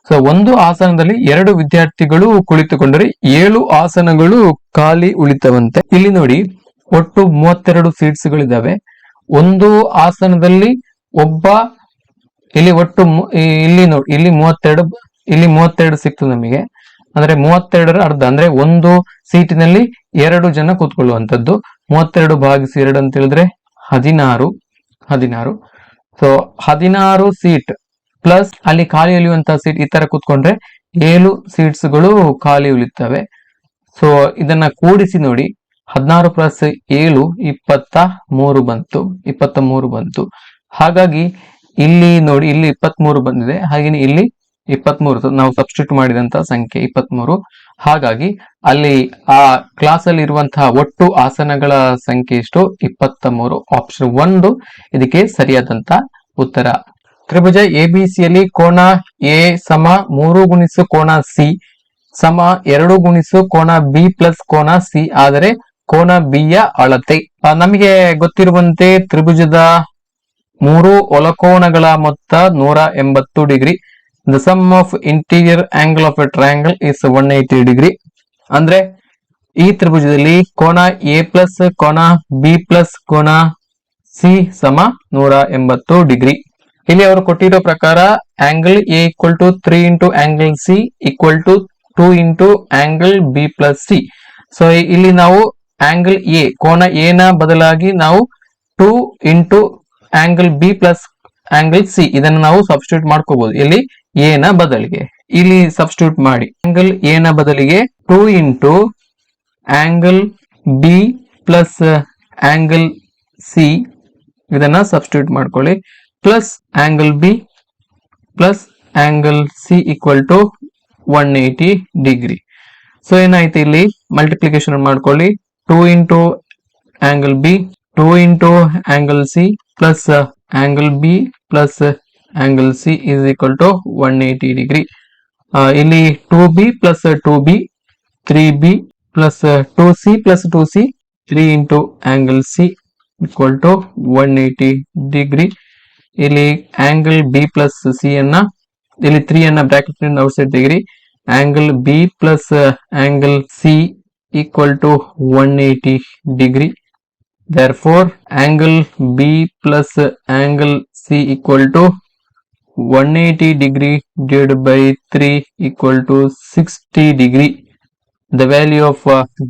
ಸೊ ಒಂದು ಆಸನದಲ್ಲಿ 2 ವಿದ್ಯಾರ್ಥಿಗಳು ಕುಳಿತುಕೊಂಡರೆ 7 ಆಸನಗಳು ಖಾಲಿ ಉಳಿತವಂತೆ. ಇಲ್ಲಿ ನೋಡಿ, ಒಟ್ಟು 32 ಸೀಟ್ಸ್ಗಳಿದಾವೆ. ಒಂದು ಆಸನದಲ್ಲಿ ಒಬ್ಬ, ಇಲ್ಲಿ ಒಟ್ಟು ಇಲ್ಲಿ ನೋಡಿ, ಇಲ್ಲಿ 32 ಸಿಕ್ತು ನಮಗೆ. ಅಂದ್ರೆ 32ರ ಅರ್ಧ ಅಂದ್ರೆ ಒಂದು ಸೀಟಿನಲ್ಲಿ 2 ಜನ ಕೂತ್ಕೊಳ್ಳುವಂತದ್ದು. 32 / 2 ಅಂತ ಹೇಳಿದ್ರೆ 16. ಸೊ 16 ಸೀಟ್ ಪ್ಲಸ್ ಅಲ್ಲಿ ಖಾಲಿ ಉಳಿಯುವಂತಹ ಸೀಟ್, ಈ ತರ ಕೂತ್ಕೊಂಡ್ರೆ 7 ಸೀಟ್ಸ್ಗಳು ಖಾಲಿ ಉಳಿತವೆ. ಸೊ ಇದನ್ನ ಕೂಡಿಸಿ ನೋಡಿ, 16 + 7 23 ಬಂತು. ಹಾಗಾಗಿ ಇಲ್ಲಿ ನೋಡಿ, ಇಲ್ಲಿ 23 ಬಂದಿದೆ, ಹಾಗೇನೆ ಇಲ್ಲಿ 23 ನಾವು ಸಬ್ಸ್ಟಿಟ್ಯೂಟ್ ಮಾಡಿದಂತಹ ಸಂಖ್ಯೆ 23. ಹಾಗಾಗಿ ಅಲ್ಲಿ ಆ ಕ್ಲಾಸ್ ಅಲ್ಲಿ ಇರುವಂತಹ ಒಟ್ಟು ಆಸನಗಳ ಸಂಖ್ಯೆ ಎಷ್ಟು? 23. ಆಪ್ಷನ್ 1 ಇದಕ್ಕೆ ಸರಿಯಾದಂತ ಉತ್ತರ. ತ್ರಿಭುಜ ಎಬಿಸಿಯಲ್ಲಿ ಕೋನ ಎ ಸಮ 3 × ಕೋನ ಸಿ ಸಮ 2 × ಕೋನ ಬಿ ಪ್ಲಸ್ ಕೋನ ಸಿ ಆದರೆ ಕೋನ ಬಿ ಯ ಅಳತೆ. ನಮಗೆ ಗೊತ್ತಿರುವಂತೆ ತ್ರಿಭುಜದ 3 ಒಳಕೋನಗಳ ಮೊತ್ತ 180 degree. The sum of interior angle of a triangle is 180 degree. ಅಂದ್ರೆ ಈ ತ್ರಿಭುಜದಲ್ಲಿ ಕೋನ ಎ ಪ್ಲಸ್ ಕೋನ ಬಿ ಪ್ಲಸ್ ಕೋನ ಸಿ ಸಮ 180 ಡಿಗ್ರಿ. ಇಲ್ಲಿ ಅವರು ಕೊಟ್ಟಿರೋ ಪ್ರಕಾರ angle A = 3 × angle C = 2 × angle B plus C. So ಇಲ್ಲಿ ನಾವು ಆಂಗಲ್ ಎ, ಕೋನ ಎ ನ ಬದಲಾಗಿ ನಾವು 2 × angle B plus angle C ಇದನ್ನು ನಾವು ಸಬ್ಸ್ಟಿಟ್ಯೂಟ್ ಮಾಡ್ಕೋಬಹುದು. ಇಲ್ಲಿ ಎ ನ ಬದಲಿಗೆ ಇಲ್ಲಿ ಸಬ್ಸ್ಟಿಟ್ಯೂಟ್ ಮಾಡಿ, ಆಂಗಲ್ ಎ ನ ಬದಲಿಗೆ 2 × angle B plus angle C ಇದನ್ನ ಸಬ್ಸ್ಟಿಟ್ಯೂಟ್ ಮಾಡ್ಕೊಳ್ಳಿ, plus angle B plus angle C = 180 degree. So ಏನಾಯ್ತು? ಇಲ್ಲಿ ಮಲ್ಟಿಪ್ಲಿಕೇಶನ್ ಮಾಡ್ಕೊಳ್ಳಿ, 2 × angle B 2 × angle C plus angle B plus angle C = 180 degree. ಇಲ್ಲಿ 2b + 2b 3b plus 2c + 2c 3 × angle C = 180 degree. ಇಲ್ಲಿ angle B plus C ಅನ್ನ, ಇಲ್ಲಿ 3 ಅನ್ನ bracket ನಿಂದ outside ತೆಗಿರಿ. Angle B plus angle C = 180 degree. Therefore angle B plus angle C = 180 degree divided by 3 = 60 degree. The value of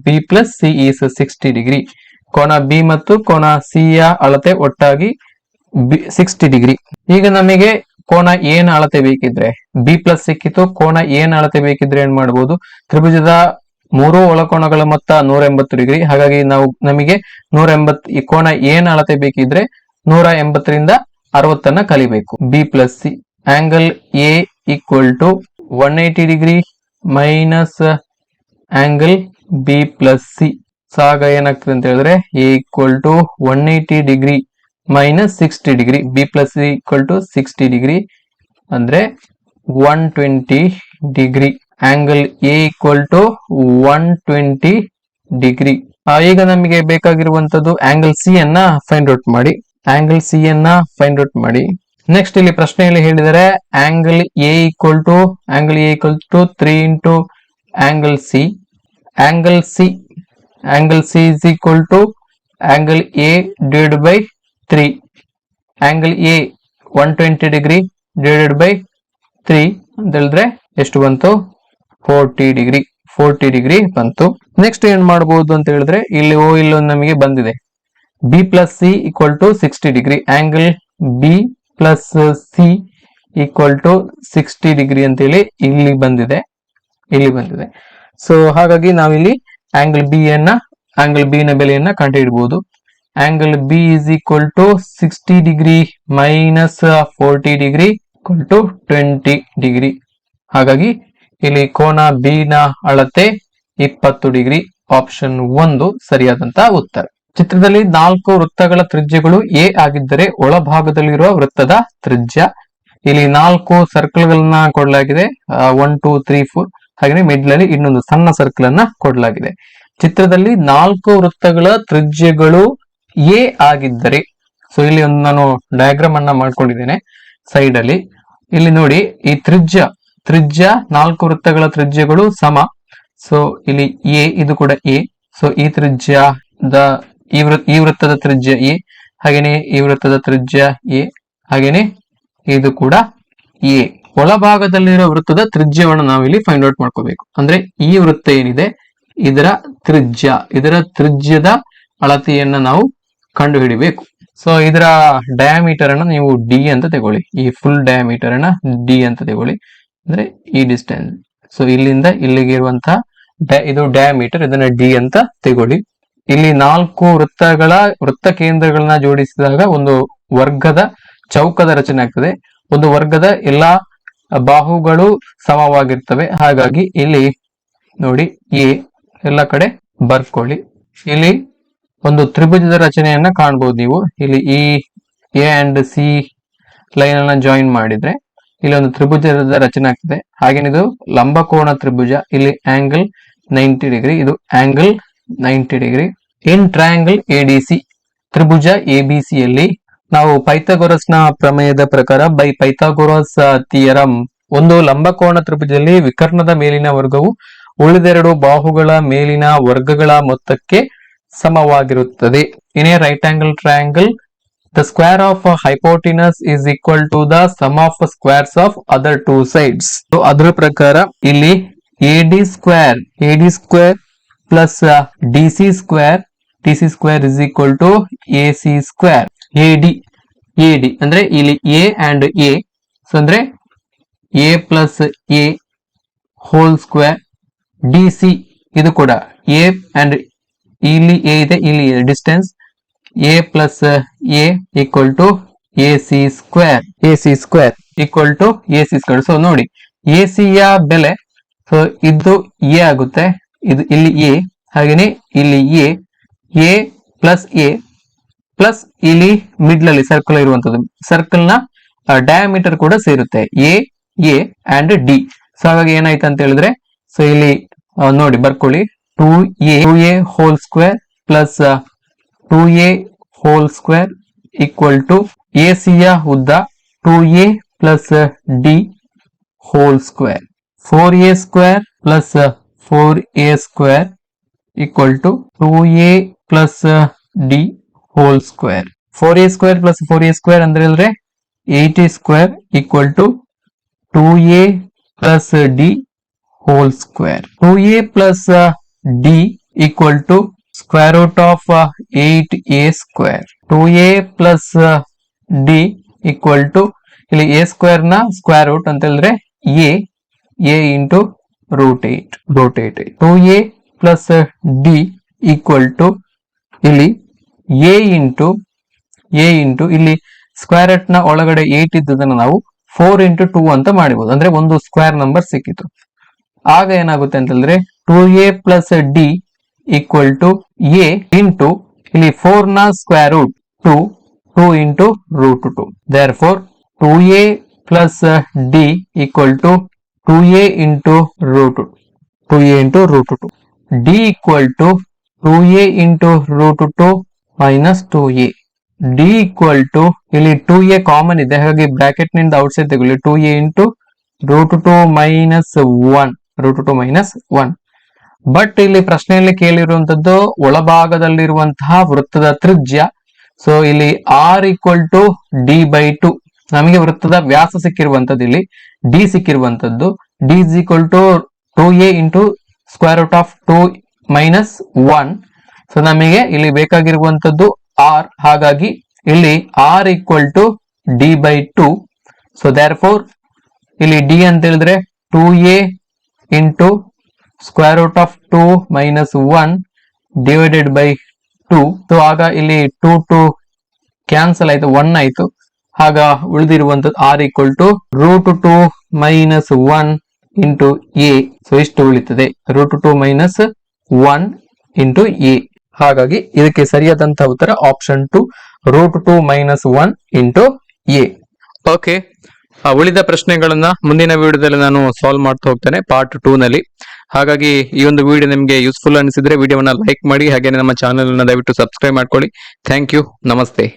B plus C is 60 degree. ಕೋನ B ಮತ್ತು ಕೋನ C ಯ ಅಳತೆ ಒಟ್ಟಾಗಿ 60 ಡಿಗ್ರಿ. ಈಗ ನಮಗೆ ಕೋನ A ನ ಅಳತೆ ಬೇಕಿದ್ರೆ, B ಪ್ಲಸ್ ಸಿಕ್ಕಿತು, ಕೋನ A ನ ಅಳತೆ ಬೇಕಿದ್ರೆ ಏನ್ ಮಾಡಬಹುದು? ತ್ರಿಭುಜದ 3 ಒಳಕೋನಗಳ ಮೊತ್ತ 180 ಡಿಗ್ರಿ. ಹಾಗಾಗಿ ನಮಗೆ 180 ಈ ಕೋನ ಎ ನ ಅಳತೆ ಬೇಕಿದ್ರೆ 180 ರಿಂದ 60 ಕಲಿಬೇಕು. B plus C angle A = 180 degree minus angle B plus C. ಆಗ ಏನಾಗ್ತದೆ ಅಂತ ಹೇಳಿದ್ರೆ A = 180 degree minus 60 degree, B plus C = 60 degree ಅಂದ್ರೆ 120 ಡಿಗ್ರಿ. Angle A = 120 degree. ಈಗ ನಮಗೆ ಬೇಕಾಗಿರುವಂತದ್ದು ಆಂಗಲ್ ಸಿ ಅನ್ನ ಫೈಂಡ್ ಔಟ್ ಮಾಡಿ. ಆಂಗಲ್ ಸಿ ಅನ್ನ ಫೈಂಡ್ ಔಟ್ ಮಾಡಿ. ನೆಕ್ಸ್ಟ್ ಇಲ್ಲಿ ಪ್ರಶ್ನೆಯಲ್ಲಿ ಹೇಳಿದರೆ angle A = 3 × angle C. Angle C = angle A divided by 3. Angle A 120 degree divided by 3 ಅಂತ ಹೇಳಿದ್ರೆ ಎಷ್ಟು ಬಂತು? 40 ಡಿಗ್ರಿ ಬಂತು. ನೆಕ್ಸ್ಟ್ ಏನ್ ಮಾಡಬಹುದು ಅಂತ ಹೇಳಿದ್ರೆ, ಇಲ್ಲಿ ಇಲ್ಲೊಂದು ನಮಗೆ ಬಂದಿದೆ B plus C = 60 degree. Angle B plus C = 60 degree ಅಂತೇಳಿ ಇಲ್ಲಿ ಬಂದಿದೆ. ಸೊ ಹಾಗಾಗಿ ನಾವಿಲ್ಲಿ ಆಂಗಲ್ ಬಿ ನ ಬೆಲೆಯನ್ನ ಕಂಡುಹಿಡಬಹುದು. Angle B = 60 degree minus 40 degree = 20 degree. ಹಾಗಾಗಿ ಇಲ್ಲಿ ಕೋನ ಬಿ ನ ಅಳತೆ 20 ಡಿಗ್ರಿ. ಆಪ್ಷನ್ 1 ಸರಿಯಾದಂತಹ ಉತ್ತರ. ಚಿತ್ರದಲ್ಲಿ 4 ವೃತ್ತಗಳ ತ್ರಿಜ್ಯಗಳು ಎ ಆಗಿದ್ದರೆ ಒಳಭಾಗದಲ್ಲಿರುವ ವೃತ್ತದ ತ್ರಿಜ್ಯ. ಇಲ್ಲಿ 4 ಸರ್ಕಲ್ ಗಳನ್ನ ಕೊಡಲಾಗಿದೆ, 1 2 3 4. ಹಾಗೆ ಮಿಡ್ಲ್ ಅಲ್ಲಿ ಇನ್ನೊಂದು ಸಣ್ಣ ಸರ್ಕಲ್ ಅನ್ನ ಕೊಡಲಾಗಿದೆ. ಚಿತ್ರದಲ್ಲಿ 4 ವೃತ್ತಗಳ ತ್ರಿಜ್ಯಗಳು ಎ ಆಗಿದ್ದರೆ, ಸೊ ಇಲ್ಲಿ ಒಂದು ನಾನು ಡಯಾಗ್ರಾಮ್ ಅನ್ನ ಮಾಡ್ಕೊಂಡಿದ್ದೇನೆ ಸೈಡ್ ಅಲ್ಲಿ. ಇಲ್ಲಿ ನೋಡಿ, ಈ ತ್ರಿಜ್ಯ 4 ವೃತ್ತಗಳ ತ್ರಿಜ್ಯಗಳು ಸಮ. ಸೊ ಇಲ್ಲಿ ಎ, ಇದು ಕೂಡ ಎ. ಸೊ ಈ ತ್ರಿಜ್ಯದ ಈ ವೃತ್ತದ ತ್ರಿಜ್ಯ ಎ, ಹಾಗೇನೆ ಈ ವೃತ್ತದ ತ್ರಿಜ್ಯ ಎ, ಹಾಗೇನೆ ಇದು ಕೂಡ ಎ. ಒಳಭಾಗದಲ್ಲಿರೋ ವೃತ್ತದ ತ್ರಿಜ್ಯವನ್ನು ನಾವಿಲ್ಲಿ ಫೈಂಡ್ ಔಟ್ ಮಾಡ್ಕೋಬೇಕು. ಅಂದ್ರೆ ಈ ವೃತ್ತ ಏನಿದೆ ಇದರ ತ್ರಿಜ್ಯದ ಅಳತೆಯನ್ನ ನಾವು ಕಂಡು ಹಿಡಿಬೇಕು. ಸೊ ಇದರ ಡಯಾಮೀಟರ್ ಅನ್ನ ನೀವು ಡಿ ಅಂತ ತಗೊಳ್ಳಿ. ಈ ಫುಲ್ ಡಯಾಮೀಟರ್ ಅನ್ನ ಡಿ ಅಂತ ತಗೊಳ್ಳಿ, ಅಂದ್ರೆ ಈ ಡಿಸ್ಟೆನ್ಸ್. ಸೊ ಇಲ್ಲಿಂದ ಇಲ್ಲಿಗೆ ಇರುವಂತಹ ಇದು ಡಯಾಮೀಟರ್, ಇದನ್ನ ಡಿ ಅಂತ ತಗೊಳ್ಳಿ. ಇಲ್ಲಿ 4 ವೃತ್ತ ಕೇಂದ್ರಗಳನ್ನ ಜೋಡಿಸಿದಾಗ ಒಂದು ವರ್ಗದ ಚೌಕದ ರಚನೆ ಆಗ್ತದೆ. ಒಂದು ವರ್ಗದ ಎಲ್ಲಾ ಬಾಹುಗಳು ಸಮವಾಗಿರ್ತವೆ. ಹಾಗಾಗಿ ಇಲ್ಲಿ ನೋಡಿ, ಎ ಎಲ್ಲ ಕಡೆ ಬರ್ಕೊಳ್ಳಿ. ಇಲ್ಲಿ ಒಂದು ತ್ರಿಭುಜದ ರಚನೆಯನ್ನ ಕಾಣಬಹುದು ನೀವು. ಇಲ್ಲಿ ಈ ಎ ಅಂಡ್ ಸಿ ಲೈನ್ ಅನ್ನ ಜಾಯಿನ್ ಮಾಡಿದ್ರೆ ಇಲ್ಲಿ ಒಂದು ತ್ರಿಭುಜದ ರಚನೆ ಆಗ್ತದೆ. ಹಾಗೇನಿದು ಲಂಬಕೋನ ತ್ರಿಭುಜ. ಇಲ್ಲಿ ಆಂಗಲ್ 90 ಡಿಗ್ರಿ, ಇದು angle 90 degree. In triangle ADC, ತ್ರಿಭುಜ ಎಬಿಸಿ ಯಲ್ಲಿ ನಾವು ಪೈಥಾಗೊರಸ್ನ ಪ್ರಮೇಯದ ಪ್ರಕಾರ, ಬೈ ಪೈಥಾಗೊರಸ್ ಥಿಯರಂ, ಒಂದು ಲಂಬಕೋನ ತ್ರಿಭುಜದಲ್ಲಿ ವಿಕರ್ಣದ ಮೇಲಿನ ವರ್ಗವು ಉಳಿದೆರಡು ಬಾಹುಗಳ ಮೇಲಿನ ವರ್ಗಗಳ ಮೊತ್ತಕ್ಕೆ ಸಮವಾಗಿರುತ್ತದೆ. In a right angle triangle, the square of hypotenuse is equal to the sum of squares of other two sides. So ಅದರ ಪ್ರಕಾರ ಇಲ್ಲಿ AD square plus DC square is equal to AC square. AD ಅಂದ್ರೆ ಇಲ್ಲಿ A and A, so ಅಂದ್ರೆ A plus A whole square. DC ಇದು ಕೂಡ A and ಇಲ್ಲಿ A ಇದೆ, ಇಲ್ಲಿ distance A plus A equal to AC square equal to AC square. So ನೋಡಿ, AC ಯ ಬೆಲೆ, ಸೊ ಇದು A ಆಗುತ್ತೆ, ಇದು ಇಲ್ಲಿ A, ಹಾಗೇನೆ ಇಲ್ಲಿ A ಪ್ಲಸ್ ಇಲ್ಲಿ ಮಿಡ್ಲ್ ಅಲ್ಲಿ ಸರ್ಕಲ್ ಇರುವಂತದ್ದು, ಸರ್ಕಲ್ ನ ಡಯಾಮೀಟರ್ ಕೂಡ ಸೇರುತ್ತೆ, A ಅಂಡ್ D. ಸೊ ಹಾಗಾಗಿ ಏನಾಯ್ತು ಅಂತ ಹೇಳಿದ್ರೆ, ಸೊ ಇಲ್ಲಿ ನೋಡಿ ಬರ್ಕೊಳ್ಳಿ, 2A whole square plus 2A whole square equal to AC ಯ ಉದ್ದ 2A plus D whole square. 4A square plus 4A square equal to 2A plus D whole square. 4A square plus 4A square ಅಂದ್ರೆ 80 square equal to 2A plus D whole square. 2A plus D equal to square root of 8A square. 2A plus D equal to, ಇಲ್ಲಿ A square ನ square root ಅಂತ ಹೇಳಿದ್ರೆ A into root 8. 2A plus D equal to ಇಲ್ಲಿ A into ಇಲ್ಲಿ square root ನ ಒಳಗಡೆ 8 ಇದ್ದದನ್ನ ನಾವು 4 into 2 ಅಂತ ಮಾಡಬಹುದು. ಅಂದ್ರೆ ಒಂದು ಸ್ಕ್ವೇರ್ ನಂಬರ್ ಸಿಕ್ಕಿತು. ಆಗ ಏನಾಗುತ್ತೆ ಅಂತ ಹೇಳಿದ್ರೆ 2A plus D equal to A into ಇಲ್ಲಿ 4 ನ square root 2 into root 2. Therefore 2A plus D equal to 2A into root 2. D equal to 2A into root 2 minus 2A. D equal to ಇಲ್ಲಿ 2A common ಇದೆ, ಹಾಗಾಗಿ bracket ನಿಂದ outside ತೆಗೊಳ್ಳಿ. 2A into root 2 minus 1. But ಇಲ್ಲಿ ಪ್ರಶ್ನೆಯಲ್ಲಿ ಕೇಳಿರುವಂತದ್ದು ಒಳಭಾಗದಲ್ಲಿರುವಂತಹ ವೃತ್ತದ ತ್ರಿಜ್ಯ. So ಇಲ್ಲಿ R equal to D/2, ನಮಗೆ ವೃತ್ತದ ವ್ಯಾಸ ಸಿಕ್ಕಿರುವಂತದ್ದು, ಇಲ್ಲಿ D ಸಿಕ್ಕಿರುವಂತದ್ದು. D is equal to 2A into square root of 2 minus 1. So ನಮಗೆ ಇಲ್ಲಿ ಬೇಕಾಗಿರುವಂತದ್ದು R, ಹಾಗಾಗಿ ಇಲ್ಲಿ R equal to D/2. So therefore ಇಲ್ಲಿ D ಅಂತ ಹೇಳಿದ್ರೆ 2A into square root of 2 minus 1 divided by 2. So ಆಗ ಇಲ್ಲಿ 2 ಕ್ಯಾನ್ಸಲ್ ಆಯ್ತು, 1 ಆಯ್ತು. ಆಗ ಉಳಿದಿರುವಂತದ್ದು R equal to root 2 minus 1 into A. So ಇಷ್ಟು ಉಳಿತದೆ, root 2 minus 1 ಇಂಟು ಎ. ಹಾಗಾಗಿ ಇದಕ್ಕೆ ಸರಿಯಾದಂತಹ ಉತ್ತರ ಆಪ್ಷನ್ 2 √2 - 1 ಇಂಟು ಎ. ಓಕೆ, ಉಳಿದ ಪ್ರಶ್ನೆಗಳನ್ನ ಮುಂದಿನ ವಿಡಿಯೋದಲ್ಲಿ ನಾನು ಸಾಲ್ವ್ ಮಾಡ್ತಾ ಹೋಗ್ತೇನೆ ಪಾರ್ಟ್ 2 ನಲ್ಲಿ. ಹಾಗಾಗಿ ಈ ಒಂದು ವಿಡಿಯೋ ನಿಮಗೆ ಯೂಸ್ಫುಲ್ ಅನಿಸಿದ್ರೆ ವಿಡಿಯೋವನ್ನ ಲೈಕ್ ಮಾಡಿ, ಹಾಗೆ ನಮ್ಮ ಚಾನೆಲ್ ಅನ್ನ ದಯವಿಟ್ಟು ಸಬ್ಸ್ಕ್ರೈಬ್ ಮಾಡ್ಕೊಳ್ಳಿ. ಥ್ಯಾಂಕ್ ಯು, ನಮಸ್ತೆ.